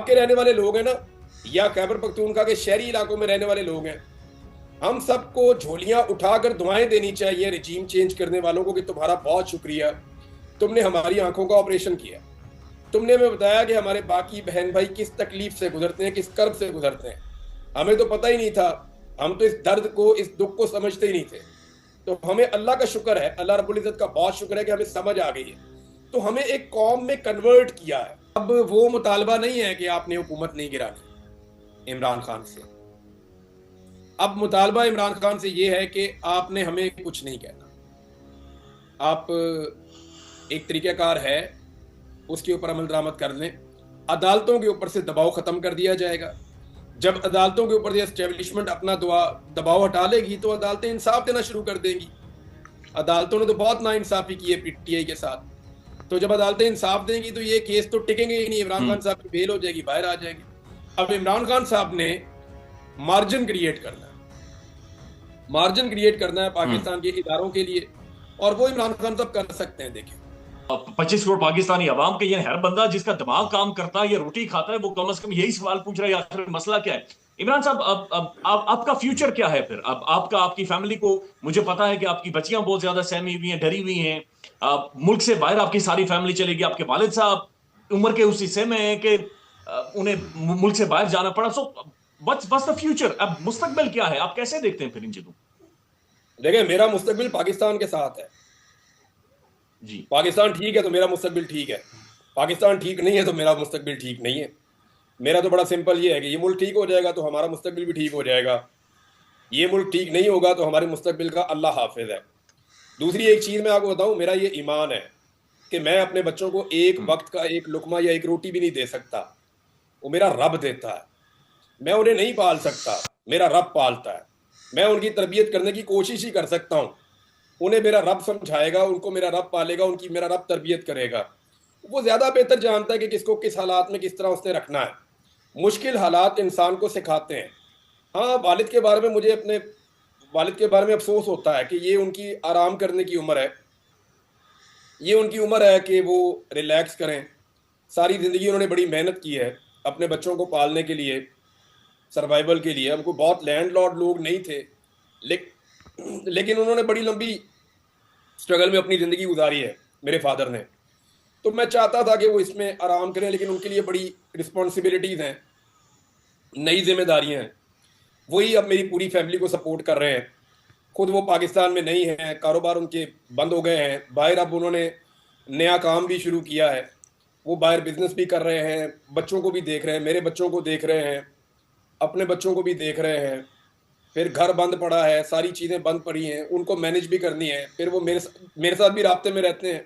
के रहने वाले लोग हैं ना, या खैबर पख्तूनख्वा के शहरी इलाकों में रहने वाले लोग हैं, हम सबको झोलियां उठाकर दुआएं देनी चाहिए रिजीम चेंज करने वालों को कि तुम्हारा बहुत शुक्रिया, तुमने हमारी आंखों का ऑपरेशन किया, तुमने हमें बताया कि हमारे बाकी बहन भाई किस तकलीफ से गुजरते हैं, किस कर्ब से गुजरते हैं। हमें तो पता ही नहीं था, हम तो इस दर्द को, इस दुख को समझते ही नहीं थे। तो हमें अल्लाह का शुक्र है, अल्लाह रब्बुल इज्जत का बहुत शुक्र है कि हमें समझ आ गई है, तो हमें एक कौम में कन्वर्ट किया है। अब वो मुतालबा नहीं है कि आपने हुकूमत नहीं गिरानी इमरान खान से, अब मुतालबा इमरान खान से ये है कि आपने हमें कुछ नहीं कहना, आप एक तरीक़ाकार है उसके ऊपर अमल दरामद कर लें, अदालतों के ऊपर से दबाव ख़त्म कर दिया जाएगा। जब अदालतों के ऊपर से एस्टेब्लिशमेंट अपना दबाव हटा लेगी तो अदालतें इंसाफ देना शुरू कर देंगी। अदालतों ने तो बहुत नाइंसाफ़ी की है पीटीआई के साथ, तो जब अदालतें इंसाफ देंगी तो ये केस तो टिकेंगे ही नहीं, इमरान खान साहब की बेल हो जाएगी, बाहर आ जाएंगे। अब इमरान खान साहब ने मार्जिन क्रिएट करना है, मार्जिन क्रिएट करना है पाकिस्तान के इदारों के लिए, और वो इमरान खान साहब कर सकते हैं। देखिए 25 करोड़ पाकिस्तानी अवाम के, ये हर बंदा जिसका दिमाग काम करता है, ये रोटी खाता है, वो कम से कम यही सवाल पूछ रहा है आखिर मसला क्या है। इमरान साहब, अब आपका फ्यूचर क्या है फिर? अब आपकी फैमिली को, मुझे पता है कि आपकी बच्चियां बहुत ज्यादा सहमी हुई हैं, डरी हुई हैं, मुल्क से बाहर आपकी सारी फैमिली चलेगी, आपके वालिद साहब उम्र के उस हिस्से में है कि उन्हें मुल्क से बाहर जाना पड़ा। So what's the future? अब मुस्तकबिल क्या है, आप कैसे देखते हैं फिर इन चीजों? देखिए, मेरा मुस्तकबिल पाकिस्तान के साथ है जी। पाकिस्तान ठीक है तो मेरा मुस्तकबिल ठीक है, पाकिस्तान ठीक नहीं है तो मेरा मुस्तकबिल ठीक नहीं है। मेरा तो बड़ा सिंपल ये है कि ये मुल्क ठीक हो जाएगा तो हमारा मुस्तकबिल भी ठीक हो जाएगा, ये मुल्क ठीक नहीं होगा तो हमारे मुस्तकबिल का अल्लाह हाफिज है। दूसरी एक चीज़ मैं आपको बताऊं, मेरा ये ईमान है कि मैं अपने बच्चों को एक वक्त का एक लुकमा या एक रोटी भी नहीं दे सकता, वो मेरा रब देता है। मैं उन्हें नहीं पाल सकता, मेरा रब पालता है। मैं उनकी तरबियत करने की कोशिश ही कर सकता हूँ, उन्हें मेरा रब समझाएगा, उनको मेरा रब पालेगा, उनकी मेरा रब तरबियत करेगा। वो ज़्यादा बेहतर जानता है कि किसको किस हालात में किस तरह उसने रखना है। मुश्किल हालात इंसान को सिखाते हैं। हाँ, वालिद के बारे में मुझे अपने वालिद के बारे में अफसोस होता है कि ये उनकी आराम करने की उम्र है, ये उनकी उम्र है कि वो रिलैक्स करें। सारी ज़िंदगी उन्होंने बड़ी मेहनत की है अपने बच्चों को पालने के लिए, सर्वाइवल के लिए। हमको बहुत लैंडलॉर्ड लोग नहीं थे, लेकिन उन्होंने बड़ी लंबी स्ट्रगल में अपनी ज़िंदगी गुजारी है मेरे फादर ने। तो मैं चाहता था कि वो इसमें आराम करें, लेकिन उनके लिए बड़ी रिस्पॉन्सिबिलिटीज़ हैं, नई जिम्मेदारियां हैं। वही अब मेरी पूरी फैमिली को सपोर्ट कर रहे हैं। खुद वो पाकिस्तान में नहीं हैं, कारोबार उनके बंद हो गए हैं, बाहर अब उन्होंने नया काम भी शुरू किया है, वो बाहर बिजनेस भी कर रहे हैं, बच्चों को भी देख रहे हैं, मेरे बच्चों को देख रहे हैं, अपने बच्चों को भी देख रहे हैं। फिर घर बंद पड़ा है, सारी चीज़ें बंद पड़ी हैं, उनको मैनेज भी करनी है। फिर वो मेरे साथ भी राब्ते में रहते हैं,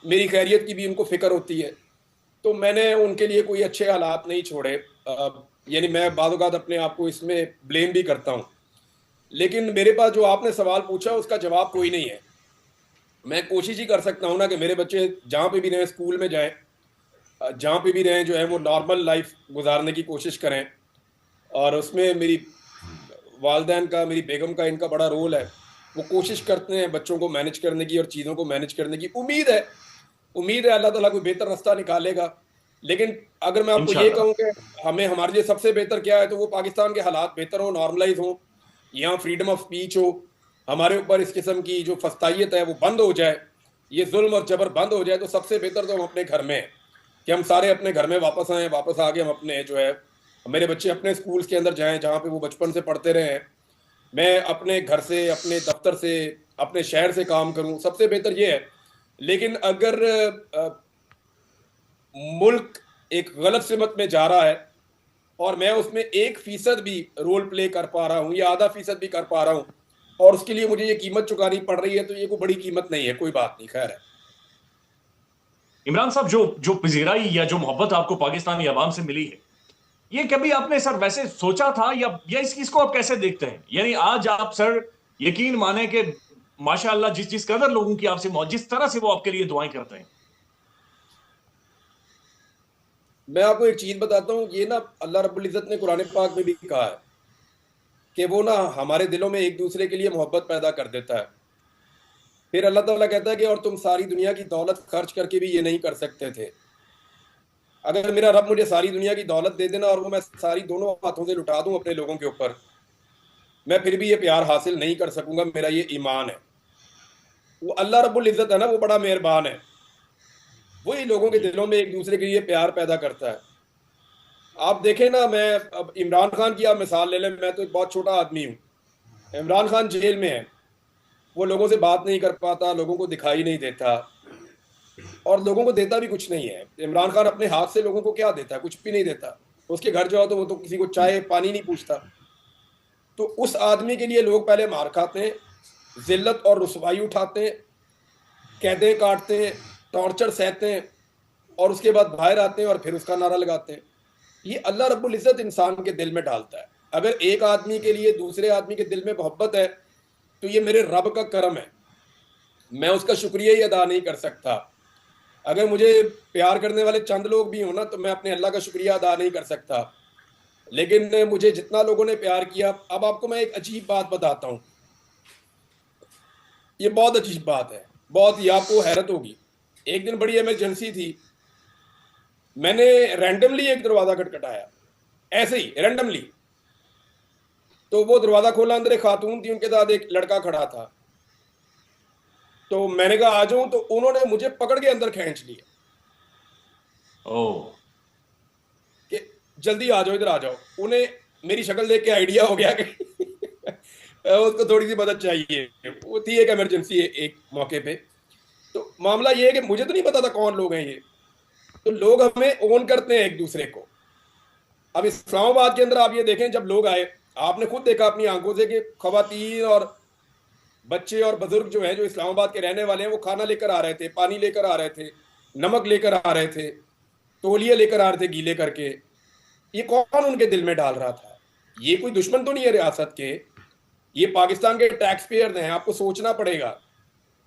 मेरी खैरियत की भी उनको फ़िक्र होती है। तो मैंने उनके लिए कोई अच्छे हालात नहीं छोड़े। यानी मैं बाद औक़ात अपने आप को इसमें ब्लेम भी करता हूँ, लेकिन मेरे पास जो आपने सवाल पूछा उसका जवाब कोई नहीं है। मैं कोशिश ही कर सकता हूँ ना कि मेरे बच्चे जहाँ पे भी रहें, स्कूल में जाएं, जहाँ पे भी रहें, जो है वो नॉर्मल लाइफ गुजारने की कोशिश करें। और उसमें मेरी वालदैन का, मेरी बेगम का, इनका बड़ा रोल है। वो कोशिश करते हैं बच्चों को मैनेज करने की और चीज़ों को मैनेज करने की। उम्मीद है अल्लाह ताला कोई बेहतर रास्ता निकालेगा। लेकिन अगर मैं आपको ये इंशाल्लाह। कहूँ कि हमारे लिए सबसे बेहतर क्या है, तो वो पाकिस्तान के हालात बेहतर हों, नॉर्मलाइज हों, यहाँ फ्रीडम ऑफ स्पीच हो, हमारे ऊपर इस किस्म की जो फस्तायत है वो बंद हो जाए, ये जुल्म और जबर बंद हो जाए। तो सबसे बेहतर तो हम अपने घर में हैं कि हम सारे अपने घर में वापस आएँ, वापस आके हम अपने जो है मेरे बच्चे अपने स्कूल्स के अंदर जाएँ जहाँ पे वो बचपन से पढ़ते रहे हैं। मैं अपने घर से, अपने दफ्तर से, अपने शहर से काम करूँ, सबसे बेहतर ये है। लेकिन अगर मुल्क एक गलत सिमत में जा रहा है और मैं उसमें 1% भी रोल प्ले कर पा रहा हूँ या आधा फीसद भी कर पा रहा हूँ और उसके लिए मुझे ये कीमत चुकानी पड़ रही है, तो ये कोई बड़ी कीमत नहीं है, कोई बात नहीं, खैर है। इमरान साहब, जो जो पजीराई या जो मोहब्बत आपको पाकिस्तानी अवाम से मिली है, ये कभी आपने सर वैसे सोचा था, या इस चीज को आप कैसे देखते हैं? यानी आज आप सर यकीन माने कि माशाअल्लाह जिस जिस कदर लोगों की आपसे जिस तरह से वो आपके लिए दुआएं करते हैं। मैं आपको एक चीज बताता हूँ, ये ना अल्लाह रब्बुल इज्जत ने कुरान पाक में भी कहा है कि वो ना हमारे दिलों में एक दूसरे के लिए मोहब्बत पैदा कर देता है। फिर अल्लाह ताला कहता है कि और तुम सारी दुनिया की दौलत खर्च करके भी ये नहीं कर सकते थे। अगर मेरा रब मुझे सारी दुनिया की दौलत दे देना और वो मैं सारी दोनों हाथों से लुटा दूं अपने लोगों के ऊपर, मैं फिर भी ये प्यार हासिल नहीं कर सकूंगा। मेरा ये ईमान है। वो अल्लाह रब्बुल इज़्ज़त है ना, वो बड़ा मेहरबान है। वही लोगों के जी दिलों में एक दूसरे के लिए प्यार पैदा करता है। आप देखें ना, मैं अब इमरान खान की आप मिसाल ले लें, मैं तो एक बहुत छोटा आदमी हूँ। इमरान खान जेल में है, वो लोगों से बात नहीं कर पाता, लोगों को दिखाई नहीं देता और लोगों को देता भी कुछ नहीं है। इमरान खान अपने हाथ से लोगों को क्या देता है? कुछ भी नहीं देता। उसके घर जाओ तो वो तो किसी को चाय पानी नहीं पूछता। तो उस आदमी के लिए लोग पहले मार खाते हैं, जिल्लत और रुसवाई उठाते हैं, कैदें काटते हैं, टॉर्चर सहते हैं और उसके बाद बाहर आते हैं और फिर उसका नारा लगाते हैं। ये अल्लाह रब्बुल इज़्ज़त इंसान के दिल में डालता है। अगर एक आदमी के लिए दूसरे आदमी के दिल में मोहब्बत है तो ये मेरे रब का करम है, मैं उसका शुक्रिया ही अदा नहीं कर सकता। अगर मुझे प्यार करने वाले चंद लोग भी हों ना, तो मैं अपने अल्लाह का शुक्रिया अदा नहीं कर सकता। लेकिन मुझे जितना लोगों ने प्यार किया, अब आपको मैं एक अजीब बात बताता हूँ। ये बहुत अजीब बात है, बहुत ही आपको हैरत होगी। एक दिन बड़ी इमरजेंसी थी, मैंने रैंडमली एक दरवाज़ा खटखटाया, ऐसे ही रैंडमली। तो वो दरवाज़ा खोला, अंदर एक खातून थी, उनके साथ एक लड़का खड़ा था। तो मैंने कहा आ जाऊं, तो उन्होंने मुझे पकड़ के अंदर खींच लिया ओ कि जल्दी आ जाओ, इधर आ जाओ। उन्हें मेरी शक्ल देख के आइडिया हो गया कि उसको थोड़ी सी मदद चाहिए। वो थी एक इमरजेंसी एक मौके पे। तो मामला ये है कि मुझे तो नहीं पता था कौन लोग हैं ये। तो लोग हमें ओन करते हैं एक दूसरे को। अब इस्लामाबाद के अंदर आप ये देखें, जब लोग आए, आपने खुद देखा अपनी आंखों से कि खवातीन और बच्चे और बुजुर्ग जो हैं, जो इस्लामाबाद के रहने वाले हैं, वो खाना लेकर आ रहे थे, पानी लेकर आ रहे थे, नमक लेकर आ रहे थे, तौलिए लेकर आ रहे थे गीले करके। ये कौन उनके दिल में डाल रहा था? ये कोई दुश्मन तो नहीं है रियासत के, ये पाकिस्तान के टैक्स पेयर हैं। आपको सोचना पड़ेगा।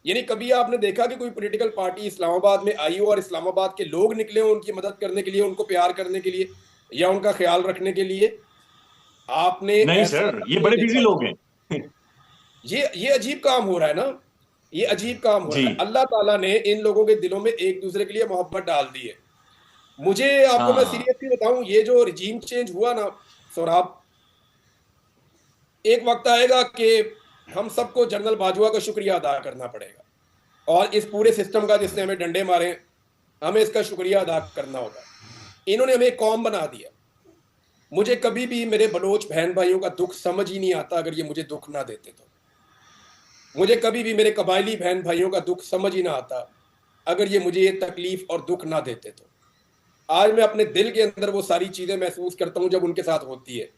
यानी कभी आपने देखा कि कोई पॉलिटिकल पार्टी इस्लामाबाद में आई हो और इस्लामाबाद के लोग निकले हो उनकी मदद करने के लिए, उनको प्यार करने के लिए या उनका ख्याल रखने के लिए? आपने नहीं ऐसा सर, कभी ये नहीं बड़े बिजी देखा लोग होगा। हैं। ये अजीब काम हो रहा है ना, ये अजीब काम हो जी रहा है। अल्लाह ताला ने इन लोगों के दिलों में एक दूसरे के लिए मोहब्बत डाल दी है। मुझे आपको मैं हाँ सीरियसली बताऊं, ये जो रिजीम चेंज हुआ ना सौराब, एक वक्त आएगा कि हम सबको जनरल बाजवा का शुक्रिया अदा करना पड़ेगा और इस पूरे सिस्टम का जिसने हमें डंडे मारे, हमें इसका शुक्रिया अदा करना होगा। इन्होंने हमें एक कौम बना दिया। मुझे कभी भी मेरे बलोच बहन भाइयों का दुख समझ ही नहीं आता अगर ये मुझे दुख ना देते तो। मुझे कभी भी मेरे कबायली बहन भाइयों का दुख समझ ही ना आता अगर ये मुझे ये तकलीफ और दुख ना देते तो। आज मैं अपने दिल के अंदर वो सारी चीज़ें महसूस करता हूँ जब उनके साथ होती है,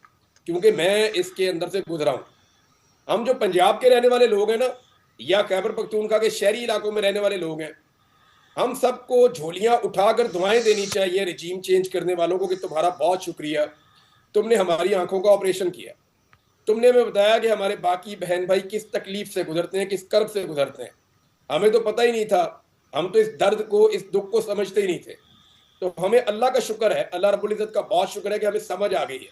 क्योंकि मैं इसके अंदर से गुजरा हूँ। हम जो पंजाब के रहने वाले लोग हैं ना, या खैबर पख्तूनख्वा के शहरी इलाकों में रहने वाले लोग हैं, हम सबको झोलियां उठाकर दुआएं देनी चाहिए रिजीम चेंज करने वालों को कि तुम्हारा बहुत शुक्रिया, तुमने हमारी आंखों का ऑपरेशन किया। तुमने हमें बताया कि हमारे बाकी बहन भाई किस तकलीफ से गुजरते हैं, किस कर्ब से गुजरते हैं। हमें तो पता ही नहीं था, हम तो इस दर्द को, इस दुख को समझते ही नहीं थे। तो हमें अल्लाह का शुक्र है, अल्लाह रब्बुल इज़्ज़त का बहुत शुक्र है कि हमें समझ आ गई है।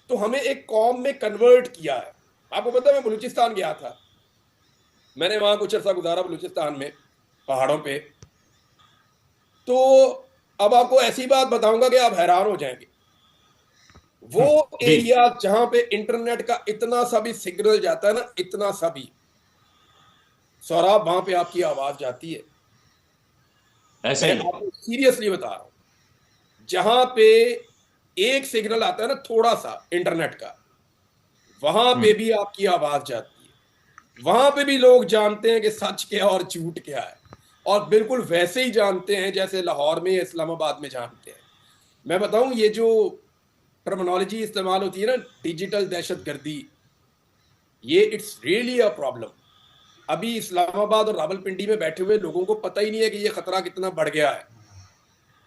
तो हमें एक कौम में कन्वर्ट किया है। आपको पता है मैं बलूचिस्तान गया था, मैंने वहाँ कुछ अर्सा गुजारा बलूचिस्तान में, पहाड़ों पे। तो अब आपको ऐसी बात बताऊंगा कि आप हैरान हो जाएंगे। वो जी एरिया जहां पे इंटरनेट का इतना सा भी सिग्नल जाता है ना, इतना सा भी, सौराब, वहां पे आपकी आवाज जाती है। ऐसे मैं ही आपको सीरियसली बता रहा हूं, जहां पे एक सिग्नल आता है ना थोड़ा सा इंटरनेट का, वहां पे हम्म भी आपकी आवाज जाती है। वहां पे भी लोग जानते हैं कि सच क्या और झूठ क्या है, और बिल्कुल वैसे ही जानते हैं जैसे लाहौर में या इस्लामाबाद में जानते हैं। मैं बताऊं, ये जो टर्मिनोलॉजी इस्तेमाल होती है ना, डिजिटल दहशतगर्दी, ये इट्स रियली अ प्रॉब्लम। अभी इस्लामाबाद और रावलपिंडी में बैठे हुए लोगों को पता ही नहीं है कि ये खतरा कितना बढ़ गया है।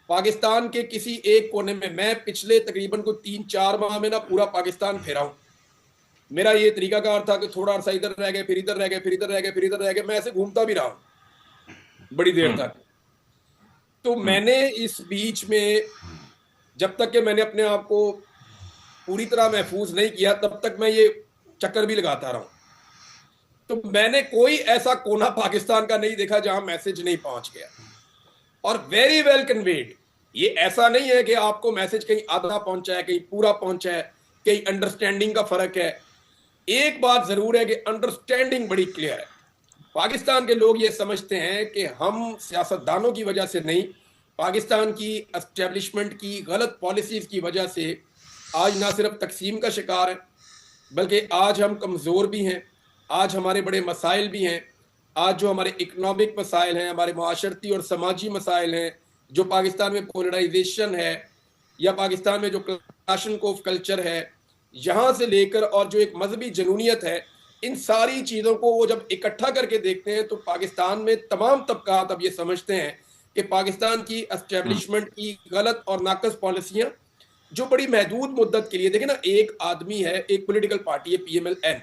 पाकिस्तान के किसी एक कोने में, मैं पिछले तकरीबन को 3-4 माह में ना पूरा पाकिस्तान फेरा हूं। मेरा ये तरीकाकार था कि थोड़ा अर्सा इधर रह गए, फिर इधर रह गए, फिर इधर रह गए, फिर इधर रह गए, मैं ऐसे घूमता भी रहा हूं बड़ी देर हम्म तक। तो हम्म मैंने इस बीच में, जब तक कि मैंने अपने आप को पूरी तरह महफूज नहीं किया, तब तक मैं ये चक्कर भी लगाता रहा हूं। तो मैंने कोई ऐसा कोना पाकिस्तान का नहीं देखा जहां मैसेज नहीं पहुंच गया, और वेरी वेल कन्वेड। ये ऐसा नहीं है कि आपको मैसेज कहीं आधा पहुंचा है, कहीं पूरा पहुंचा है, कहीं अंडरस्टैंडिंग का फर्क है। एक बात जरूर है कि अंडरस्टैंडिंग बड़ी क्लियर है। पाकिस्तान के लोग ये समझते हैं कि हम सियासतदानों की वजह से नहीं, पाकिस्तान की एस्टेब्लिशमेंट की गलत पॉलिसीज की वजह से आज ना सिर्फ तकसीम का शिकार है, बल्कि आज हम कमज़ोर भी हैं, आज हमारे बड़े मसाइल भी हैं। आज जो हमारे इकनॉमिक मसाइल हैं, हमारे माशरती और समाजी मसाइल हैं, जो पाकिस्तान में पोलराइजेशन है या पाकिस्तान में जो क्लाशनकोफ कल्चर है, यहाँ से लेकर और जो एक मजहबी जनूनियत है, इन सारी चीज़ों को वो जब इकट्ठा करके देखते हैं तो पाकिस्तान में तमाम तबकात अब ये समझते हैं कि पाकिस्तान की एस्टेब्लिशमेंट की गलत और नाकस पॉलिसियाँ जो बड़ी महदूद मुद्दत के लिए, देखिए ना, एक आदमी है, एक पॉलिटिकल पार्टी है पीएमएल-एन,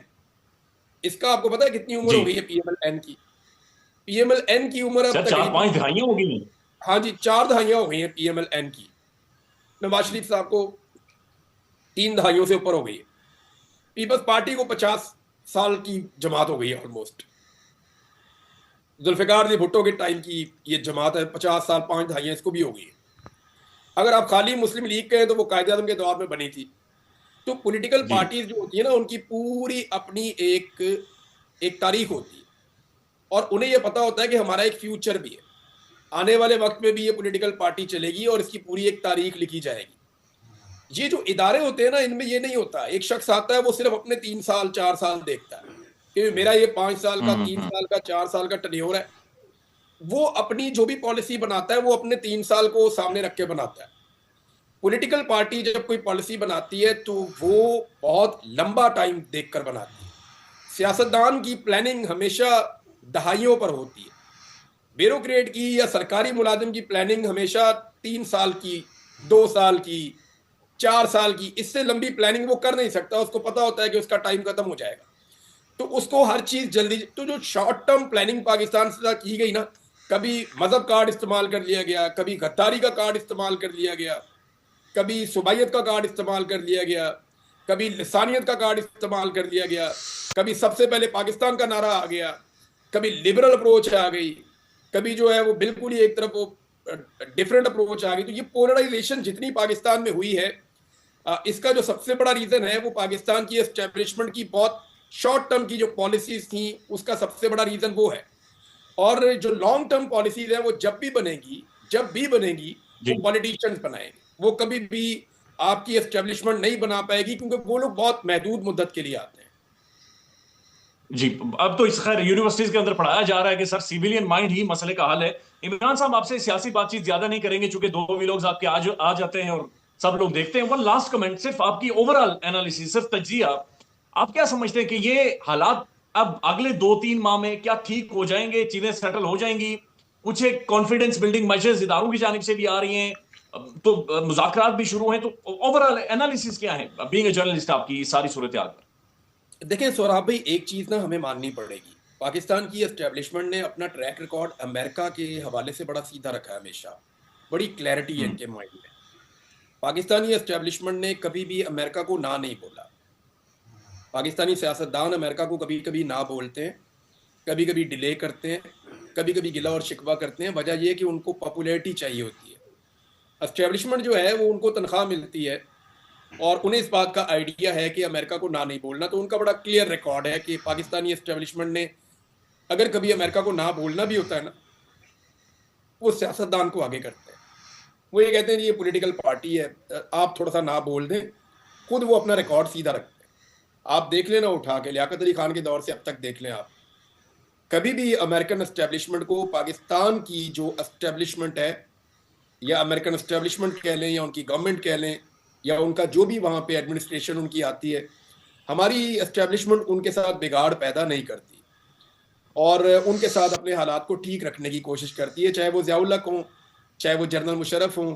इसका आपको पता है कितनी उम्र जी हो गई है पीएमएल-एन की? पीएमएल-एन की उम्र अब सर, तक 4-5 दहाइयां हो गई हैं। हाँ जी, 4 दहाइयां हो गई हैं पीएमएल-एन की। नवाज शरीफ साहब को 3 दहाइयों से ऊपर हो गई है। पीपल्स पार्टी को 50 साल की जमात हो गई है ऑलमोस्ट। जुल्फिकार अली भुट्टो के टाइम की ये जमात है, 50 साल 5 दहाइयां इसको भी हो गई है। अगर आप खाली मुस्लिम लीग कहें तो वो कायदे आज़म के दौर में बनी थी। तो पॉलिटिकल जी पार्टीज जो होती है ना, उनकी पूरी अपनी एक एक तारीख होती है और उन्हें यह पता होता है कि हमारा एक फ्यूचर भी है, आने वाले वक्त में भी ये पॉलिटिकल पार्टी चलेगी और इसकी पूरी एक तारीख लिखी जाएगी। ये जो इदारे होते हैं ना, इनमें ये नहीं होता एक शख्स आता है वो सिर्फ अपने 3 साल 4 साल देखता है कि मेरा ये 5 साल का, 3 साल का, 4 साल का टन्योर है। वो अपनी जो भी पॉलिसी बनाता है वो अपने 3 साल को सामने रख के बनाता है। पॉलिटिकल पार्टी जब कोई पॉलिसी बनाती है तो वो बहुत लंबा टाइम देखकर बनाती है। सियासतदान की प्लानिंग हमेशा दहाइयों पर होती है। ब्यूरोक्रेट की या सरकारी मुलाजिम की प्लानिंग हमेशा 3 साल की, 2 साल की, 4 साल की, इससे लंबी प्लानिंग वो कर नहीं सकता। उसको पता होता है कि उसका टाइम खत्म हो जाएगा, तो उसको हर चीज जल्दी। तो जो शॉर्ट टर्म प्लानिंग पाकिस्तान से की गई ना, कभी मजहब कार्ड इस्तेमाल कर लिया गया, कभी गद्दारी का कार्ड इस्तेमाल कर लिया गया, कभी सुबाइयत का कार्ड इस्तेमाल कर लिया गया, कभी लिसानियत का कार्ड इस्तेमाल कर लिया गया, कभी सबसे पहले पाकिस्तान का नारा आ गया, कभी लिबरल अप्रोच आ गई, कभी जो है वो बिल्कुल ही एक तरफ वो डिफरेंट अप्रोच आ गई। तो ये पोलराइजेशन जितनी पाकिस्तान में हुई है, इसका जो सबसे बड़ा रीजन है वो पाकिस्तान की एस्टेब्लिशमेंट की बहुत शॉर्ट टर्म की जो पॉलिसीज थी, उसका सबसे बड़ा रीजन वो है। और जो लॉन्ग टर्म पॉलिसीज है वो जब भी बनेगी वो जी पॉलिटिशियंस बनाएंगे, वो कभी भी आपकी एस्टेब्लिशमेंट नहीं बना पाएगी, क्योंकि वो लोग बहुत महदूद मुद्दत के लिए आते हैं। जी। अब तो इस खैर यूनिवर्सिटीज के अंदर पढ़ाया जा रहा है कि सर सिविलियन माइंड ही मसले का हल है। इमरान साहब, आपसे सियासी बातचीत ज्यादा नहीं करेंगे चूंकि दो व्लॉग्स आपके आज आ जाते हैं और सब लोग देखते हैं। वन लास्ट कमेंट, सिर्फ आपकी ओवरऑल एनालिसिस, सिर्फ तज्जिया, आप क्या समझते हैं कि ये हालात अब अगले 2-3 माह में क्या ठीक हो जाएंगे, चीजें सेटल हो जाएंगी? कुछ एक कॉन्फिडेंस बिल्डिंग मेजर्स इदारों की जानिब से भी आ रही हैं, तो मुज़ाकरात भी शुरू हैं, तो ओवरऑल एनालिसिस क्या है बीइंग अ जर्नलिस्ट आपकी इस सारी सूरत हाल पर? देखें सोहराब भाई, एक चीज़ ना हमें माननी पड़ेगी, पाकिस्तान की एस्टेब्लिशमेंट ने अपना ट्रैक रिकॉर्ड अमेरिका के हवाले से बड़ा सीधा रखा है हमेशा। बड़ी क्लैरिटी है इनके माइंड में। पाकिस्तानी एस्टेब्लिशमेंट ने कभी भी अमेरिका को ना नहीं बोला। पाकिस्तानी सियासतदान अमेरिका को कभी कभी ना बोलते हैं, कभी कभी डिले करते हैं, कभी कभी गिला और शिकवा करते हैं। वजह यह है कि उनको पॉपुलैरिटी चाहिए होती है। एस्टेब्लिशमेंट जो है वो उनको तनख्वाह मिलती है और उन्हें इस बात का आइडिया है कि अमेरिका को ना नहीं बोलना। तो उनका बड़ा क्लियर रिकॉर्ड है कि पाकिस्तानी एस्टेब्लिशमेंट ने अगर कभी अमेरिका को ना बोलना भी होता है ना, वो सियासतदान को आगे करते हैं। वो ये कहते हैं ये पॉलिटिकल पार्टी है, आप थोड़ा सा ना बोल दें, खुद वो अपना रिकॉर्ड सीधा रखते हैं। आप देख लेना उठा के लियाकत अली खान के दौर से अब तक देख लें आप, कभी भी अमेरिकन एस्टेब्लिशमेंट को पाकिस्तान की जो एस्टेब्लिशमेंट है, या अमेरिकन एस्टेब्लिशमेंट कह लें या उनकी गवर्नमेंट कह लें या उनका जो भी वहाँ पे एडमिनिस्ट्रेशन उनकी आती है, हमारी एस्टेब्लिशमेंट उनके साथ बिगाड़ पैदा नहीं करती और उनके साथ अपने हालात को ठीक रखने की कोशिश करती है। चाहे वो ज़ियाउल हक हों, चाहे वो जनरल मुशर्रफ हों,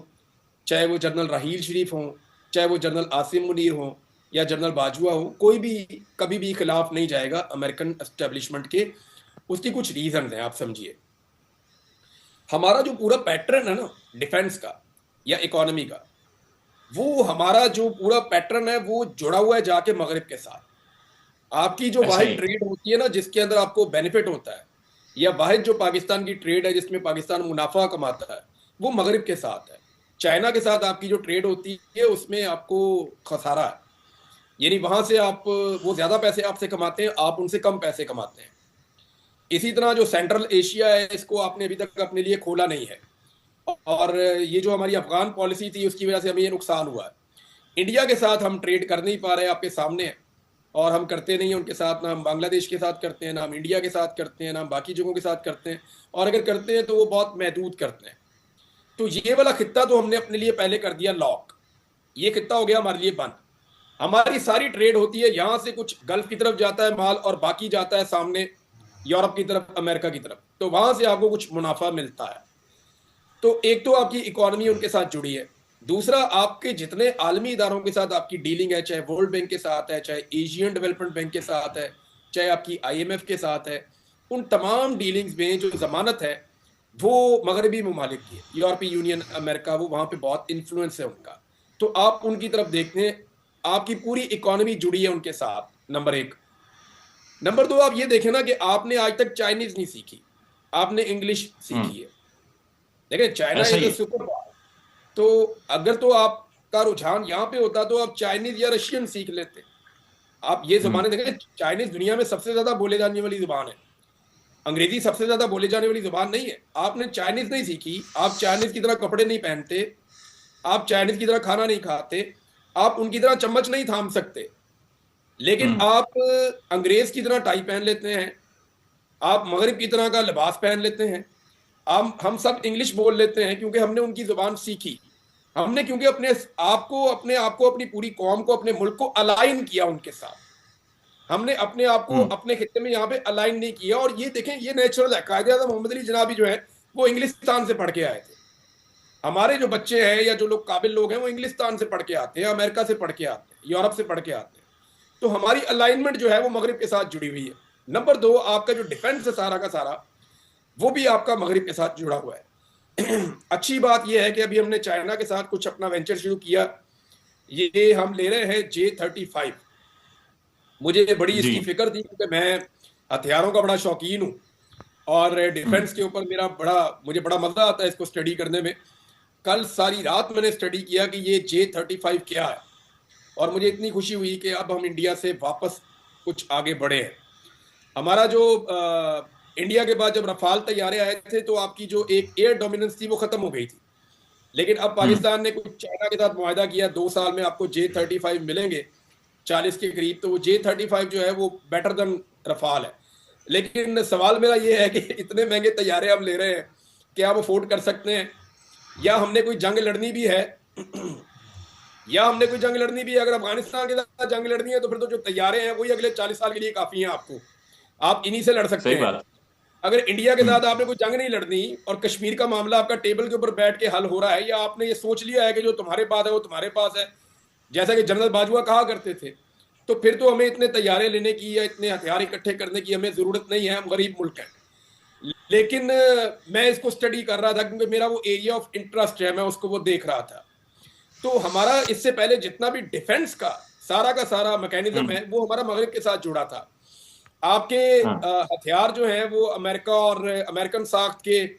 चाहे वो जनरल राहील शरीफ हों, चाहे वो जनरल आसिम मुनीर हों या जनरल बाजवा हो, कोई भी कभी भी खिलाफ नहीं जाएगा अमेरिकन एस्टेब्लिशमेंट के। उसकी कुछ रीजन हैं, आप समझिए। हमारा जो पूरा पैटर्न है ना डिफेंस का या इकोनॉमी का, वो हमारा जो पूरा पैटर्न है वो जुड़ा हुआ है जाके मगरिब के साथ। आपकी जो ऐसा वाहिद ही ट्रेड होती है ना जिसके अंदर आपको बेनिफिट होता है, या वाहिद जो पाकिस्तान की ट्रेड है जिसमें पाकिस्तान मुनाफा कमाता है, वो मगरिब के साथ है। चाइना के साथ आपकी जो ट्रेड होती है उसमें आपको खसारा है, यानी वहां से आप, वो ज्यादा पैसे आपसे कमाते हैं, आप उनसे कम पैसे कमाते हैं। इसी तरह जो सेंट्रल एशिया है, इसको आपने अभी तक अपने लिए खोला नहीं है, और ये जो हमारी अफगान पॉलिसी थी उसकी वजह से हमें ये नुकसान हुआ है। इंडिया के साथ हम ट्रेड कर नहीं पा रहे, आपके सामने है, और हम करते नहीं हैं उनके साथ, ना हम बांग्लादेश के साथ करते हैं, ना हम इंडिया के साथ करते हैं, ना हम बाकी जगहों के साथ करते हैं, और अगर करते हैं तो वो बहुत महदूद करते हैं। तो ये वाला खित्ता तो हमने अपने लिए पहले कर दिया लॉक, ये खित्ता हो गया हमारे लिए बंद। हमारी सारी ट्रेड होती है, यहां से कुछ गल्फ की तरफ जाता है माल और बाकी जाता है सामने यूरोप की तरफ, अमेरिका की तरफ, तो वहां से आपको कुछ मुनाफा मिलता है। तो एक तो आपकी इकोनॉमी उनके साथ जुड़ी है, दूसरा आपके जितने आलमी इदारों के साथ आपकी डीलिंग है, चाहे वर्ल्ड बैंक के साथ है, चाहे एशियन डेवलपमेंट बैंक के साथ है, चाहे आपकी आईएमएफ के साथ है, उन तमाम डीलिंग्स में जो जमानत है वो मगरबी ममालिक की है, यूरोपीय यूनियन, अमेरिका, वो वहां पे बहुत इन्फ्लुएंस है उनका। तो आप उनकी तरफ देखते हैं, आपकी पूरी इकोनॉमी जुड़ी है उनके साथ, नंबर एक। नंबर दो, आप ये देखें ना कि आपने आज तक चाइनीज नहीं सीखी, आपने इंग्लिश सीखी है। देखिए चाइना ऐसा इज ही अ है। सुपर पावर, तो अगर तो आपका रुझान यहाँ पे होता तो आप चाइनीज या रशियन सीख लेते। आप ये हम्म जुबानें देखें, चाइनीज दुनिया में सबसे ज्यादा बोले जाने वाली जुबान है, अंग्रेजी सबसे ज्यादा बोले जाने वाली जुबान नहीं है। आपने चाइनीज नहीं सीखी, आप चाइनीज की तरह कपड़े नहीं पहनते, आप चाइनीज की तरह खाना नहीं खाते, आप उनकी तरह चम्मच नहीं थाम सकते, लेकिन हम्म आप अंग्रेज की तरह टाई पहन लेते हैं, आप मगरिब की तरह का लिबास पहन लेते हैं, हम सब इंग्लिश बोल लेते हैं क्योंकि हमने उनकी जुबान सीखी। हमने क्योंकि अपने आप को अपनी पूरी कौम को, अपने मुल्क को अलाइन किया उनके साथ। हमने अपने आप को हम्म अपने खित्ते में यहाँ पे अलाइन नहीं किया, और ये देखें ये नेचुरल है। कायदे आज़म मोहम्मद अली जनाबी जो है वो इंग्लिस्तान से पढ़ के आए थे। हमारे जो बच्चे हैं या जो लोग काबिल लोग हैं वो इंग्लिस्तान से पढ़ के आते हैं, अमेरिका से पढ़ के आते हैं, यूरोप से पढ़ के आते हैं। तो हमारी अलाइनमेंट जो है वो मगरिब के साथ जुड़ी हुई है। नंबर दो, आपका जो डिफेंस है सारा का सारा, वो भी आपका मगरिब के साथ जुड़ा हुआ है। अच्छी बात यह है कि अभी हमने चाइना के साथ कुछ अपना वेंचर शुरू किया, ये हम ले रहे हैं J-35। मुझे बड़ी जी इसकी फिक्र थी क्योंकि मैं हथियारों का बड़ा शौकीन हूँ, और हम्म डिफेंस के ऊपर मुझे बड़ा मजा आता है इसको स्टडी करने में। कल सारी रात मैंने स्टडी किया कि ये J-35 क्या है, और मुझे इतनी खुशी हुई कि अब हम इंडिया से वापस कुछ आगे बढ़े हैं। हमारा जो इंडिया के बाद जब रफाल तैयारे आए थे तो आपकी जो एक एयर डोमिनेंस थी वो खत्म हो गई थी, लेकिन अब हम्म पाकिस्तान ने कुछ चाइना के साथ मुआहदा किया, 2 साल में आपको J-35 मिलेंगे 40 के करीब। तो वो J-35 जो है वो बेटर देन रफाल है। लेकिन सवाल मेरा ये है कि इतने महंगे तैयारे हम ले रहे हैं, क्या आप अफोर्ड कर सकते हैं, या हमने कोई जंग लड़नी भी है या हमने कोई जंग लड़नी भी है। अगर अफगानिस्तान के साथ जंग लड़नी है तो फिर तो जो तैयारे हैं वही अगले 40 साल के लिए काफी हैं आपको, आप इन्हीं से लड़ सकते सही हैं। बात। अगर इंडिया के हम्म साथ आपने कोई जंग नहीं लड़नी और कश्मीर का मामला आपका टेबल के ऊपर बैठ के हल हो रहा है, या आपने ये सोच लिया है कि जो तुम्हारे पास है वो तुम्हारे पास है, जैसा कि जनरल बाजवा कहा करते थे, तो फिर तो हमें इतने तैयारे लेने की या इतने हथियार इकट्ठे करने की हमें जरूरत नहीं है, हम गरीब मुल्क हैं। लेकिन मैं इसको स्टडी कर रहा था क्योंकि मेरा वो एरिया ऑफ इंटरेस्ट है, मैं उसको वो देख रहा था। तो हमारा इससे पहले जितना भी डिफेंस का सारा मैकेनिज्म हम्म है वो हमारा मगरिब के साथ जुड़ा था। आपके हाँ हथियार जो हैं वो अमेरिका और अमेरिकन साख्त के,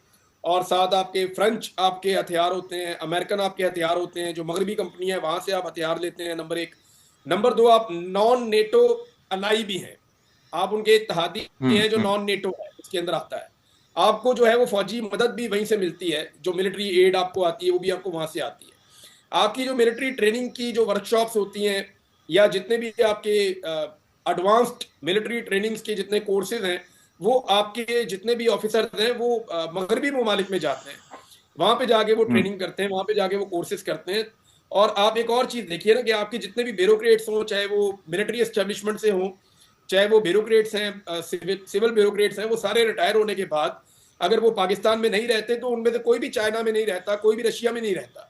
और साथ आपके फ्रेंच आपके हथियार होते हैं, अमेरिकन आपके हथियार होते हैं, जो मगरबी कंपनी है वहां से आप हथियार लेते हैं, नंबर एक। नंबर दो, आप नॉन नेटो अलाई भी हैं, आप उनके इत्तेहादी हैं जो हम्म नॉन नेटो है उसके अंदर आता है। आपको जो है वो फौजी मदद भी वहीं से मिलती है, जो मिलिट्री एड आपको आती है वो भी आपको वहां से आती है। आपकी जो मिलिट्री ट्रेनिंग की जो वर्कशॉप्स होती हैं, या जितने भी आपके एडवांस्ड मिलिट्री ट्रेनिंग्स के जितने कोर्सेज हैं, वो आपके जितने भी ऑफिसर्स हैं वो मगरबी ममालिक में जाते हैं, वहां पे जाके वो हम्म ट्रेनिंग करते हैं, वहां पे जाके वो कोर्सेज करते हैं। और आप एक और चीज देखिए ना कि आपके जितने भी ब्यूरोक्रेट्स हों, चाहे वो मिलिट्री एस्टेब्लिशमेंट से हों, चाहे वो ब्यूरोक्रेट्स हैं, सिविल ब्यूरोक्रेट्स हैं, वो सारे रिटायर होने के बाद अगर वो पाकिस्तान में नहीं रहते तो उनमें से कोई भी चाइना में नहीं रहता, कोई भी रशिया में नहीं रहता।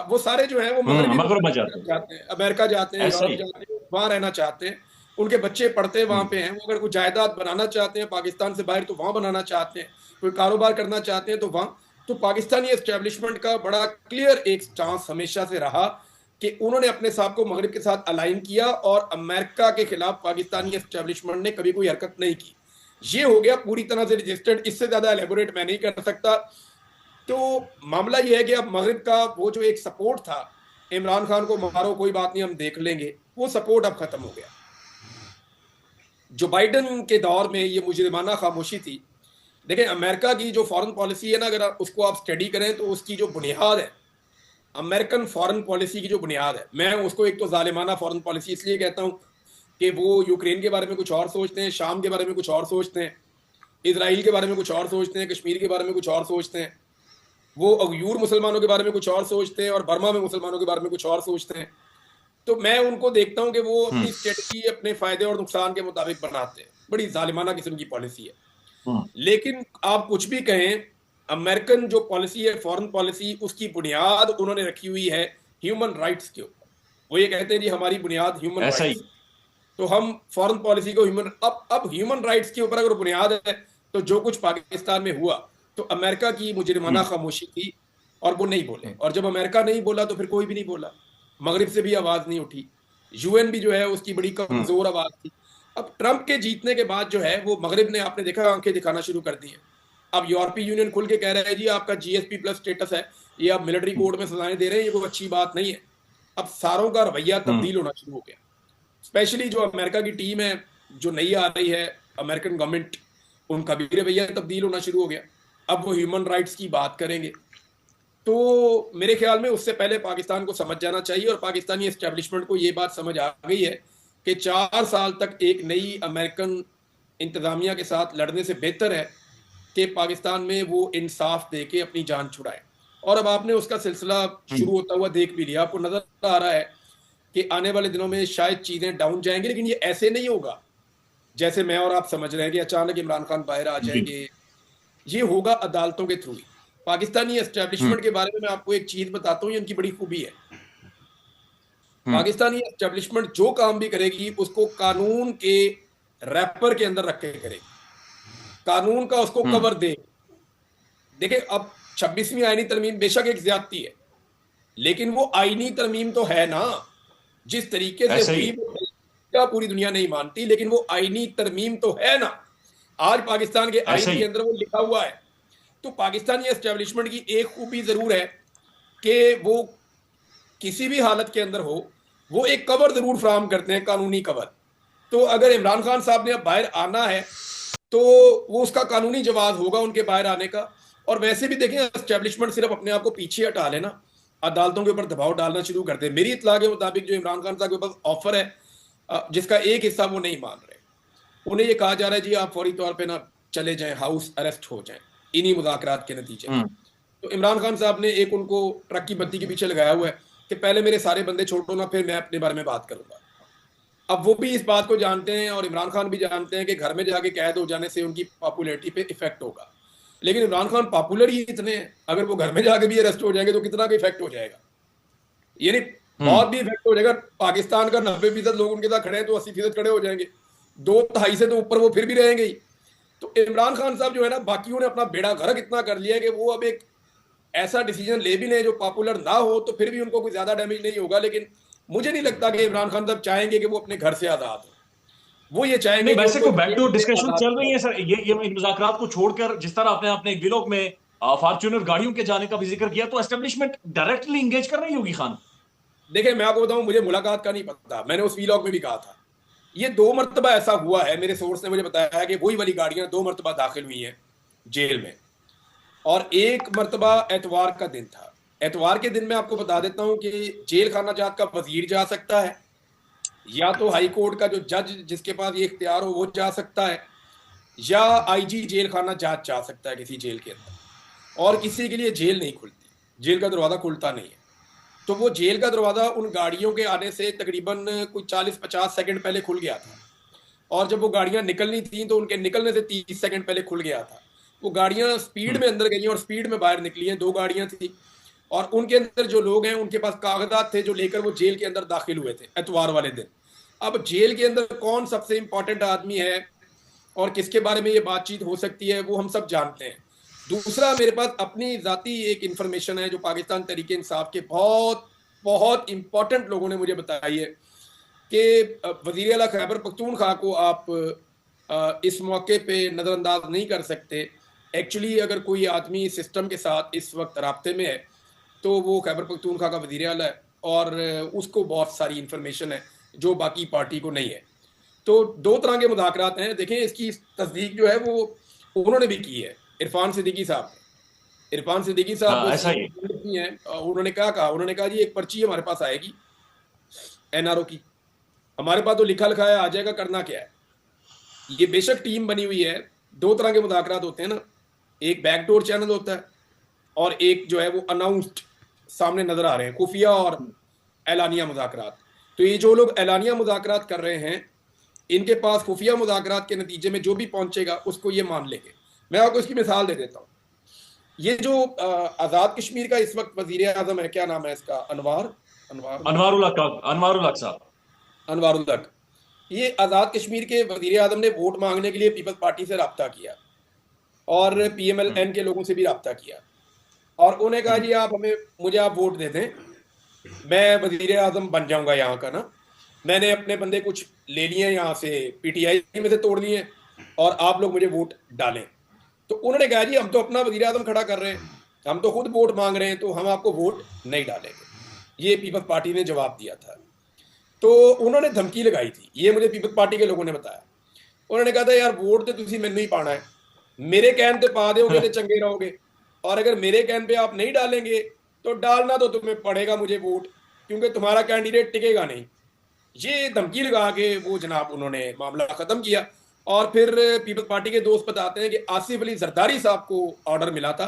वो सारे जो हैं वो मगरबी मगरब में ममालिक की जाते तरफ हैं। जाते हैं, अमेरिका जाते हैं, ऐसा यूरोप ही है। जाते हैं, वहां रहना चाहते हैं, उनके बच्चे पढ़ते वहां हम्म पे हैं। वो अगर कोई जायदाद बनाना चाहते हैं पाकिस्तान से बाहर तो वहां बनाना चाहते हैं, कोई कारोबार करना चाहते हैं तो वहां। तो पाकिस्तानी एस्टेब्लिशमेंट का बड़ा क्लियर एक स्टांस हमेशा से रहा कि उन्होंने अपने साथ को मगरिब के साथ अलाइन किया, और अमेरिका के खिलाफ पाकिस्तानी एस्टेब्लिशमेंट ने कभी कोई हरकत नहीं की। ये हो गया पूरी तरह से रजिस्टर्ड, इससे ज्यादा एलेबोरेट मैं नहीं कर सकता। तो मामला ये है कि अब मगरिब का वो जो एक सपोर्ट था, इमरान खान को मारो कोई बात नहीं हम देख लेंगे, वो सपोर्ट अब खत्म हो गया। जो बाइडन के दौर में ये मुजरिमाना खामोशी थी, देखें अमेरिका की जो फॉरेन पॉलिसी है ना, अगर उसको आप स्टडी करें तो उसकी जो बुनियाद है, अमेरिकन फॉरेन पॉलिसी की जो बुनियाद है, मैं उसको एक तो जालिमाना फॉरेन पॉलिसी इसलिए कहता हूं कि वो यूक्रेन के बारे में कुछ और सोचते हैं, शाम के बारे में कुछ और सोचते हैं, इसराइल के बारे में कुछ और सोचते हैं, कश्मीर के बारे में कुछ और सोचते हैं, वो अगयूर मुसलमानों के बारे में कुछ और सोचते हैं और बर्मा में मुसलमानों के बारे में कुछ और सोचते हैं। तो मैं उनको देखता हूं कि वो अपनी स्ट्रेटजी अपने फायदे और नुकसान के मुताबिक बनाते हैं, बड़ी जालिमाना किस्म की पॉलिसी है। लेकिन आप कुछ भी कहें, अमेरिकन जो पॉलिसी है फॉरेन पॉलिसी, उसकी बुनियाद उन्होंने रखी हुई है ह्यूमन राइट्स के ऊपर। वो ये कहते हैं जी हमारी बुनियाद ह्यूमन ऐसा ही। राइट्स, तो हम फॉरेन पॉलिसी को ह्यूमन, अब ह्यूमन राइट्स के ऊपर अगर बुनियाद है तो जो कुछ पाकिस्तान में हुआ तो अमेरिका की मुजरिमाना खामोशी थी और वो नहीं बोले, और जब अमेरिका नहीं बोला तो फिर कोई भी नहीं बोला, मगरिब से भी आवाज नहीं उठी, यूएन भी जो है उसकी बड़ी कमजोर आवाज थी। अब ट्रंप के जीतने के बाद जो है वो मगरिब ने, आपने देखा, आंखें दिखाना शुरू कर दी हैं। अब यूरोपीय यूनियन खुल के कह रहा है जी आपका जीएसपी प्लस स्टेटस है, ये आप मिलिट्री कोड में सजाएं दे रहे हैं, ये कोई अच्छी बात नहीं है। अब सारों का रवैया तब्दील होना शुरू हो गया, स्पेशली जो अमेरिका की टीम है जो नई आ रही है, अमेरिकन गवर्नमेंट, उनका भी रवैया तब्दील होना शुरू हो गया। अब वो ह्यूमन राइट्स की बात करेंगे। तो मेरे ख्याल में उससे पहले पाकिस्तान को समझ जाना चाहिए, और पाकिस्तानी एस्टेब्लिशमेंट को ये बात समझ आ गई है कि 4 साल तक एक नई अमेरिकन इंतजामिया के साथ लड़ने से बेहतर है कि पाकिस्तान में वो इंसाफ दे के अपनी जान छुड़ाए। और अब आपने उसका सिलसिला शुरू होता हुआ देख भी लिया, आपको नजर आ रहा है कि आने वाले दिनों में शायद चीजें डाउन जाएंगी, लेकिन ये ऐसे नहीं होगा जैसे मैं और आप समझ रहे हैं कि अचानक इमरान खान बाहर आ जाएंगे। ये होगा अदालतों के थ्रू ही। पाकिस्तानी एस्टेब्लिशमेंट के बारे में मैं आपको एक चीज बताता हूँ, ये इनकी बड़ी खूबी है। पाकिस्तानी एस्टेब्लिशमेंट जो काम भी करेगी उसको कानून के रैपर के अंदर रख के करेगी, कानून का उसको कवर दे। देखिए अब 26वीं आईनी तरमीम बेशक एक ज्यादती है, लेकिन वो आईनी तरमीम तो है ना, जिस तरीके से हुई क्या पूरी दुनिया नहीं मानती, लेकिन वो आईनी तरमीम तो है ना। आज पाकिस्तान के आईन के अंदर वो लिखा हुआ है। तो पाकिस्तानी एस्टेब्लिशमेंट की एक खूबी जरूर है कि वो किसी भी हालत के अंदर हो, वो एक कवर जरूर फ्राहम करते हैं, कानूनी कवर। तो अगर इमरान खान साहब ने अब बाहर आना है तो वो उसका कानूनी जवाब होगा उनके बाहर आने का। और वैसे भी देखें, एस्टेब्लिशमेंट सिर्फ अपने आप को पीछे हटा लेना, अदालतों के ऊपर दबाव डालना शुरू कर दे। मेरी इत्तला के मुताबिक जो इमरान खान साहब के पास ऑफर है जिसका एक हिस्सा वो नहीं मान रहे, उन्हें ये कहा जा रहा है जी आप फौरी तौर पे ना चले जाएं, हाउस अरेस्ट हो जाएं इन्हीं मुज़ाकरात के नतीजे में। तो इमरान खान साहब ने एक उनको ट्रक की बत्ती के पीछे लगाया हुआ है कि पहले मेरे सारे बंदे छोड़ो ना, फिर मैं अपने बारे में बात करूंगा। अब वो भी इस बात को जानते हैं और इमरान खान भी जानते हैं कि घर में जाके कैद हो जाने से उनकी पॉपुलैरिटी पे इफेक्ट होगा। लेकिन इमरान खान पॉपुलर ही इतने हैं, अगर वो घर में जाके भी अरेस्ट हो जाएंगे तो कितना का इफेक्ट हो जाएगा, यानी बहुत भी इफेक्ट हो जाएगा। पाकिस्तान का 90% लोग उनके साथ खड़े हैं तो 80% खड़े हो जाएंगे, 2/2 से तो ऊपर वो फिर भी रहेंगे ही। तो इमरान खान साहब जो है ना, बाकियों ने अपना बेड़ा गर्क इतना कर लिया है कि वो अब एक ऐसा डिसीजन ले भी लें जो पॉपुलर ना हो तो फिर भी उनको कोई ज्यादा डैमेज नहीं होगा। लेकिन मुझे नहीं लगता कि इमरान खान साहब चाहेंगे कि वो अपने घर से आजाद हो। वो ये चाहेंगे वैसे कि कोई बैकडोर डिस्कशन चल रही है सर, ये इन मुज़ाकरात को छोड़कर, जिस तरह आपने अपने एक व्लॉग में फॉर्च्यूनर गाड़ियों के जाने का भी जिक्र किया, तो एस्टेब्लिशमेंट डायरेक्टली एंगेज कर रही होगी खान। देखिए मैं आपको बताऊं, मुझे मुलाकात का नहीं पता, मैंने उस व्लॉग में भी कहा था ये 2 मरतबा ऐसा हुआ है। मेरे सोर्स ने मुझे बताया है कि वही वाली गाड़ियां 2 मरतबा दाखिल हुई हैं जेल में, और एक मरतबा एतवार का दिन था। एतवार के दिन में आपको बता देता हूं कि जेल खाना जात का वजीर जा सकता है, या तो हाई कोर्ट का जो जज जिसके पास ये इख्तियार हो वो जा सकता है, या आईजी जेल खाना जात जा सकता है किसी जेल के अंदर। और किसी के लिए जेल नहीं खुलती, जेल का दरवाजा खुलता नहीं है। तो वो जेल का दरवाजा उन गाड़ियों के आने से तकरीबन कोई 40-50 सेकंड पहले खुल गया था, और जब वो गाड़ियां निकलनी थी तो उनके निकलने से 30 सेकंड पहले खुल गया था। वो गाड़ियां स्पीड में अंदर गई और स्पीड में बाहर निकली हैं। 2 गाड़ियां थी और उनके अंदर जो लोग हैं उनके पास कागजात थे जो लेकर वो जेल के अंदर दाखिल हुए थे एतवार वाले दिन। अब जेल के अंदर कौन सबसे इंपॉर्टेंट आदमी है और किसके बारे में ये बातचीत हो सकती है वो हम सब जानते हैं। दूसरा, मेरे पास अपनी जाती एक इंफॉर्मेशन है जो पाकिस्तान तहरीक इंसाफ के बहुत बहुत इंपॉर्टेंट लोगों ने मुझे बताई है कि वजीर आला खैबर पख्तूनख्वा को आप इस मौके पे नज़रअंदाज नहीं कर सकते एक्चुअली अगर कोई आदमी सिस्टम के साथ इस वक्त राब्ते में है तो वो खैबर पख्तूनख्वा का वज़ीर आला है, और उसको बहुत सारी इंफॉर्मेशन है जो बाकी पार्टी को नहीं है। तो दो तरह के मुज़ाकरात हैं। देखें, इसकी तस्दीक जो है वो उन्होंने भी की है, इरफान सिद्दीकी साहब ने। इरफान सिद्दीकी साहब हाँ, ऐसा ही। की हैं, उन्होंने क्या कहा, उन्होंने कहा जी एक पर्ची हमारे पास आएगी एनआरओ की, हमारे पास तो लिखा लिखा है, आ जाएगा, करना क्या है। ये बेशक टीम बनी हुई है। दो तरह के मुज़ाकरात होते हैं ना, एक बैकडोर चैनल होता है और एक जो है वो अनाउंस्ड सामने नजर आ रहे हैं, खुफिया और एलानिया मुज़ाकरात। तो ये जो लोग एलानिया मुज़ाकरात कर रहे हैं, इनके पास खुफिया मुज़ाकरात के नतीजे में जो भी पहुंचेगा उसको ये मान लेंगे। मैं आपको इसकी मिसाल दे देता हूँ। ये जो आज़ाद कश्मीर का इस वक्त वजीर आजम है, क्या नाम है इसका, अनवार अनवार अनवारुल हक साहब। अनवारुल हक। ये आज़ाद कश्मीर के वजीर आजम ने वोट मांगने के लिए पीपल्स पार्टी से रब्ता किया और PMLN के लोगों से भी रब्ता किया, और उन्हें कहा जी आप हमें, मुझे आप वोट दे दें, मैं वजीर आजम बन जाऊंगा यहाँ का ना। मैंने अपने बंदे कुछ ले लिए यहाँ से, PTI में से तोड़ लिए, और आप लोग मुझे वोट डालें। तो उन्होंने कहा जी हम तो अपना वजीर आजम खड़ा कर रहे हैं, हम तो खुद वोट मांग रहे हैं, तो हम आपको वोट नहीं डालेंगे। ये पीपल्स पार्टी ने जवाब दिया था। तो उन्होंने धमकी लगाई थी, ये मुझे पीपल्स पार्टी के लोगों ने बताया। उन्होंने कहा था यार वोट तो तुम मैनू ही पाना है, मेरे कहन पे पा दोगे तो चंगे रहोगे, और अगर मेरे कहन पे आप नहीं डालेंगे तो डालना तो तुम्हें पड़ेगा मुझे वोट, क्योंकि तुम्हारा कैंडिडेट टिकेगा नहीं। ये धमकी लगा के वो जनाब उन्होंने मामला खत्म किया। और फिर पीपल्स पार्टी के दोस्त बताते हैं कि आसिफ अली जरदारी साहब को ऑर्डर मिला था,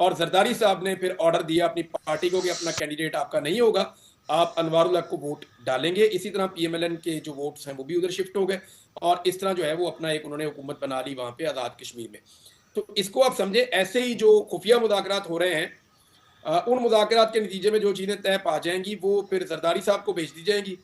और जरदारी साहब ने फिर ऑर्डर दिया अपनी पार्टी को कि अपना कैंडिडेट आपका नहीं होगा, आप अनवारुल हक को वोट डालेंगे। इसी तरह PMLN के जो वोट्स हैं वो भी उधर शिफ्ट हो गए, और इस तरह जो है वो अपना एक उन्होंने हुकूमत बना ली वहाँ पे आज़ाद कश्मीर में। तो इसको आप समझे, ऐसे ही जो खुफिया मुज़ाकरात हो रहे हैं, उन मुज़ाकरात के नतीजे में जो चीज़ें तय पा जाएंगी वो फिर जरदारी साहब को भेज दी जाएंगी,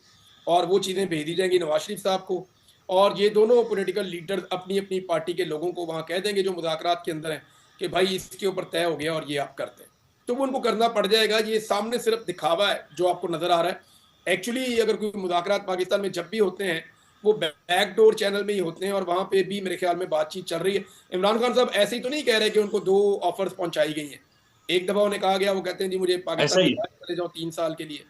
और वो चीज़ें भेज दी जाएंगी नवाज शरीफ साहब को, और ये दोनों पॉलिटिकल लीडर अपनी अपनी पार्टी के लोगों को वहाँ कह देंगे जो मुज़ाकरात के अंदर हैं कि भाई इसके ऊपर तय हो गया और ये आप करते हैं, तो वो उनको करना पड़ जाएगा। ये सामने सिर्फ दिखावा है जो आपको नजर आ रहा है। एक्चुअली अगर कोई मुज़ाकरात पाकिस्तान में जब भी होते हैं वो बैकडोर चैनल में ही होते हैं, और वहाँ पे भी मेरे ख्याल में बातचीत चल रही है। इमरान खान साहब ऐसे ही तो नहीं कह रहे कि उनको 2 ऑफर्स पहुंचाई गई हैं। एक दफ़ा उन्हें कहा गया, वो कहते हैं जी मुझे ऐसा पाकिस्तान ही। चले जाओ 3 साल के लिए,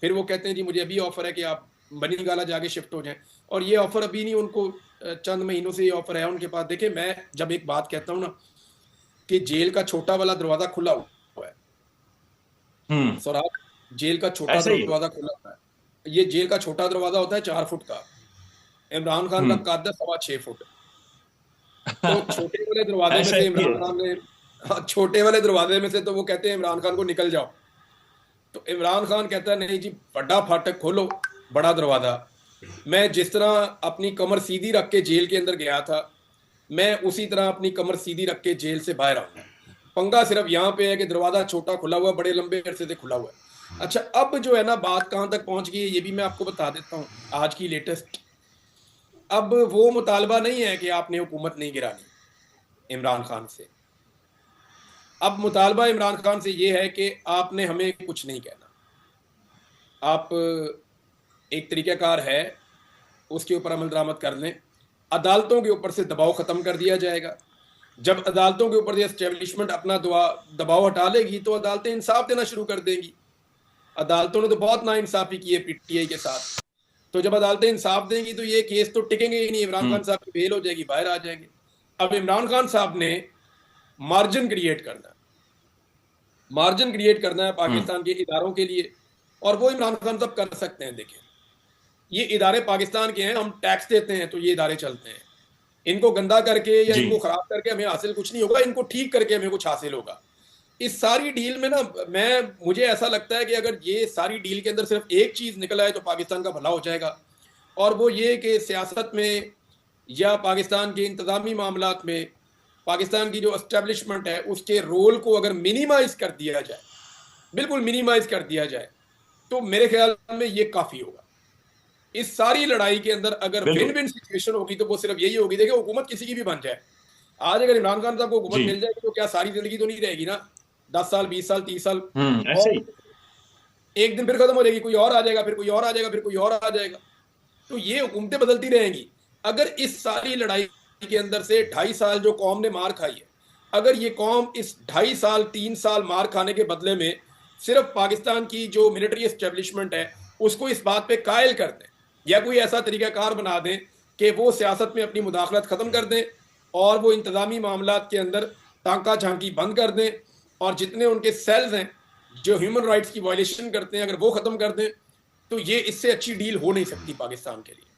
फिर वो कहते हैं जी मुझे अभी ऑफर है कि आप बनी गाला जाके शिफ्ट हो जाएं, और ये ऑफर अभी नहीं, उनको चंद महीनों से ये ऑफर है उनके पास। देखिए, मैं जब एक बात कहता हूँ ना कि जेल का छोटा वाला दरवाजा खुला हुआ है, सौराख जेल का छोटा ऐसा ही है। दरवाजा खुला हुआ है। ये जेल का छोटा दरवाजा होता है 4 फुट का, इमरान खान का कद है 6.25 फुट। तो छोटे वाले दरवाजे में ऐसा से ही इमरान है। खान ने, हाँ, छोटे वाले दरवाजे में से तो वो कहते हैं इमरान खान को निकल जाओ, तो इमरान खान कहता है नहीं जी बड़ा फाटक खोलो, बड़ा दरवाजा। मैं जिस तरह अपनी कमर सीधी रख के जेल के अंदर गया था, मैं उसी तरह अपनी कमर सीधी रख के जेल से बाहर आऊंगा। पंगा सिर्फ यहाँ पे है कि दरवाजा छोटा खुला हुआ, बड़े लंबे अरसे से खुला हुआ है। अच्छा, अब जो है ना बात कहाँ तक पहुंच गई है ये भी मैं आपको बता देता हूँ, आज की लेटेस्ट। अब वो मुतालबा नहीं है कि आपने हुकूमत नहीं गिरानी इमरान खान से, अब मुतालबा इमरान खान से ये है कि आपने हमें कुछ नहीं कहना, आप एक तरीक़ाकार है उसके ऊपर अमल दरामद कर लें, अदालतों के ऊपर से दबाव ख़त्म कर दिया जाएगा। जब अदालतों के ऊपर एस्टेब्लिशमेंट अपना दबाव हटा लेगी तो अदालतें इंसाफ देना शुरू कर देंगी। अदालतों ने तो बहुत नाइंसाफ़ी की है PTI के साथ, तो जब अदालतें इंसाफ देंगी तो ये केस तो टिकेंगे ही नहीं, इमरान खान साहब की बेल हो जाएगी, बाहर आ जाएंगे। अब इमरान खान साहब ने मार्जिन क्रिएट करना है, मार्जिन क्रिएट करना है पाकिस्तान के इदारों के लिए, और वो इमरान खान साहब कर सकते हैं। देखें, ये इदारे पाकिस्तान के हैं, हम टैक्स देते हैं तो ये इदारे चलते हैं। इनको गंदा करके या इनको खराब करके हमें हासिल कुछ नहीं होगा, इनको ठीक करके हमें कुछ हासिल होगा। इस सारी डील में ना मुझे ऐसा लगता है कि अगर ये सारी डील के अंदर सिर्फ एक चीज निकल आए तो पाकिस्तान का भला हो जाएगा, और वो ये कि सियासत में या पाकिस्तान के इंतजामी मामलात में पाकिस्तान की जो एस्टेब्लिशमेंट है उसके रोल को अगर मिनिमाइज कर दिया जाए, बिल्कुल मिनिमाइज कर दिया जाए, तो मेरे ख्याल में ये काफी होगा। इस सारी लड़ाई के अंदर अगर विन विन सिचुएशन होगी तो वो सिर्फ यही होगी। देखिए, हुकूमत किसी की भी बन जाए, आज अगर इमरान खान साहब को हुकूमत मिल जाएगी तो क्या सारी जिंदगी तो नहीं रहेगी ना, 10 साल 20 साल 30 साल, ऐसे ही। एक दिन फिर खत्म हो जाएगी, कोई और आ जाएगा, फिर कोई और आ जाएगा, फिर कोई और आ जाएगा, तो ये हुकूमतें बदलती रहेंगी। अगर इस सारी लड़ाई के अंदर से 2.5 साल जो कौम ने मार खाई है, अगर ये कौम इस 2.5 साल 3 साल मार खाने के बदले में सिर्फ पाकिस्तान की जो मिलिट्री एस्टेब्लिशमेंट है उसको इस बात पे कायल कर दें, या कोई ऐसा तरीकाकार बना दें कि वो सियासत में अपनी मुदाखलत ख़त्म कर दें और वो इंतज़ामी मामलात के अंदर टांका झांकी बंद कर दें, और जितने उनके सेल्स हैं जो ह्यूमन राइट्स की वायलेशन करते हैं अगर वो ख़त्म कर दें, तो ये इससे अच्छी डील हो नहीं सकती पाकिस्तान के लिए।